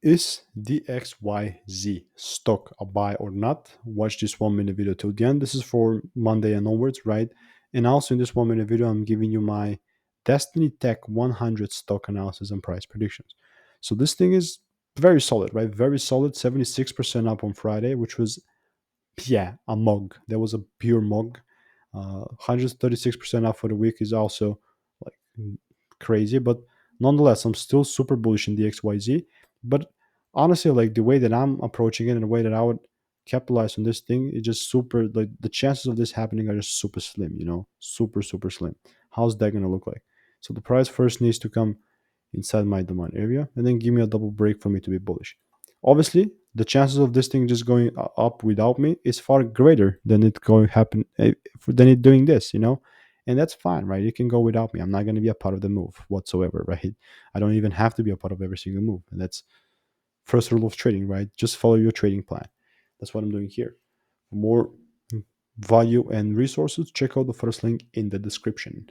Is DXYZ stock a buy or not? Watch this 1 minute video till the end. This is for Monday and onwards, right? And also in this 1 minute video, I'm giving you my Destiny Tech 100 stock analysis and price predictions. So this thing is very solid, right? Very solid, 76% up on Friday, which was, yeah, a mug. That was a pure mug. 136% up for the week is also like crazy, but nonetheless, I'm still super bullish in the XYZ. But honestly, like the way that I'm approaching it and the way that I would capitalize on this thing, it's just super, like the chances of this happening are just super slim, super, super slim. How's that going to look like? So the price first needs to come inside my demand area and then give me a double break for me to be bullish. Obviously, the chances of this thing just going up without me is far greater than it going happen than it doing this. And that's fine, right? It can go without me. I'm not going to be a part of the move whatsoever, right? I don't even have to be a part of every single move, and that's first rule of trading, right? Just follow your trading plan. That's what I'm doing here. For more value and resources, check out the first link in the description.